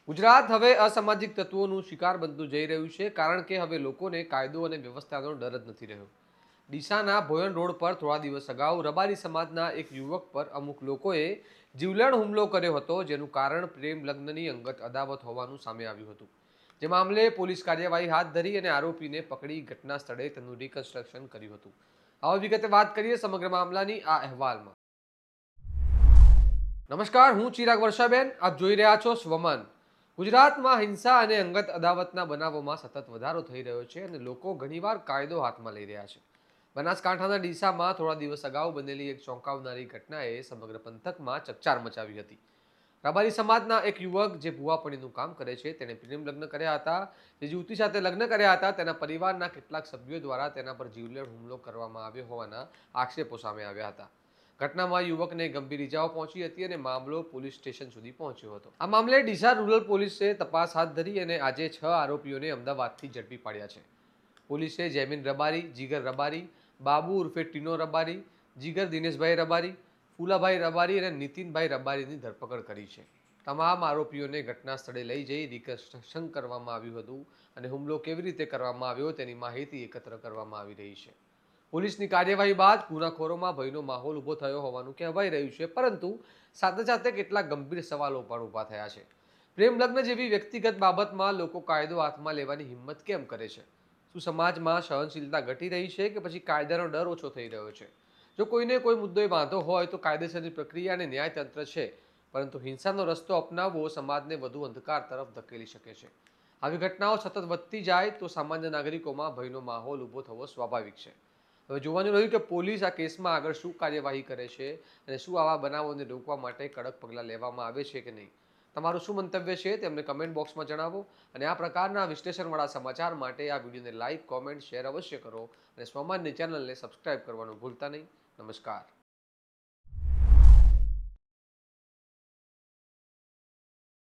ગુજરાત હવે અસામાજિક તત્વોનું શિકાર બનતું જઈ રહ્યું છે, કારણ કે હવે લોકોને કાયદો અને વ્યવસ્થાનો ડર જ નથી રહ્યો. ડીસાના ભોયણ રોડ પર થોડા દિવસ અગાઉ રબારી સમાજના એક યુવક પર અમુક લોકોએ જીવલેણ હુમલો કર્યો હતો, જેનું કારણ પ્રેમ લગ્નની અંગત અદાવત હોવાનું સામે આવ્યું હતું. જે મામલે પોલીસ કાર્યવાહી હાથ ધરી અને આરોપીને પકડી ઘટના સ્થળે તેનું રિકન્સ્ટ્રક્શન કર્યું હતું. આવા વિગતે વાત કરીએ સમગ્ર મામલાની આ અહેવાલમાં. નમસ્કાર, હું ચિરાગ વર્ષાબેન. આપ જોઈ રહ્યા છો સ્વમાન. ગુજરાતમાં હિંસા અને અંગત અદાવતના બનાવોમાં સતત વધારો થઈ રહ્યો છે અને લોકો ઘણીવાર કાયદો હાથમાં લઈ રહ્યા છે. બનાસકાંઠાના ડીસામાં થોડા દિવસ અગાઉ બનેલી એક ચોંકાવનારી ઘટનાએ સમગ્ર પંથકમાં ચકચાર મચાવી હતી. રબારી સમાજના એક યુવક જે ભુવાપણીનું કામ કરે છે, તેણે પ્રેમ લગ્ન કર્યા હતા. જે યુવતી સાથે લગ્ન કર્યા હતા, તેના પરિવારના કેટલાક સભ્યો દ્વારા તેના પર જીવલેણ હુમલો કરવામાં આવ્યો હોવાના આક્ષેપો સામે આવ્યા હતા. ઘટનામાં યુવકને ગંભીર ઇજાઓ પહોંચી હતી અને મામલો પોલીસ સ્ટેશન સુધી પહોંચ્યો હતો. આ મામલે ડીસા રૂરલ પોલીસે તપાસ હાથ ધરી અને આજે 6 આરોપીઓને અમદાવાદથી ઝડપી પાડ્યા છે. પોલીસે જૈમિન રબારી, જીગર રબારી, બાબુ ઉર્ફે ટીનો રબારી, જીગર દિનેશભાઈ રબારી, ફુલાભાઈ રબારી અને નીતિનભાઈ રબારીની ધરપકડ કરી છે. તમામ આરોપીઓને ઘટના સ્થળે લઈ જઈ રિકન્સ્ટ્રક્શન કરવામાં આવ્યું હતું અને હુમલો કેવી રીતે કરવામાં આવ્યો તેની માહિતી એકત્ર કરવામાં આવી રહી છે. પોલીસની કાર્યવાહી બાદ ગુનાખોરોમાં ભયનો માહોલ ઊભો થયો હોવાનું કહેવાઈ રહ્યું છે, પરંતુ સાથે સાથે કેટલાક ગંભીર સવાલો પણ ઊભા થયા છે. પ્રેમ લગ્ન જેવી વ્યક્તિગત બાબતમાં લોકો કાયદો હાથમાં લેવાની હિંમત કેમ કરે છે? શું સમાજમાં સહનશીલતા ઘટી રહી છે કે પછી કાયદાનો ડર ઓછો થઈ રહ્યો છે? જો કોઈને કોઈ મુદ્દો વાંધો હોય તો કાયદેસરની પ્રક્રિયા અને ન્યાયતંત્ર છે, પરંતુ હિંસાનો રસ્તો અપનાવવો સમાજને વધુ અંધકાર તરફ ધકેલી શકે છે. આવી ઘટનાઓ સતત વધતી જાય તો સામાન્ય નાગરિકોમાં ભયનો માહોલ ઊભો થવો સ્વાભાવિક છે. હવે જોવાનું રહ્યું કે પોલીસ આ કેસમાં આગળ શું કાર્યવાહી કરે છે અને શું આવા બનાવોને રોકવા માટે કડક પગલાં લેવામાં આવે છે કે નહીં. તમારું શું મંતવ્ય છે તેમને કમેન્ટ બોક્સમાં જણાવો અને આ પ્રકારના વિશ્લેષણવાળા સમાચાર માટે આ વિડીયોને લાઇક, કોમેન્ટ, શેર અવશ્ય કરો અને સ્વમાનની ચેનલને સબસ્ક્રાઇબ કરવાનું ભૂલતા નહીં. નમસ્કાર.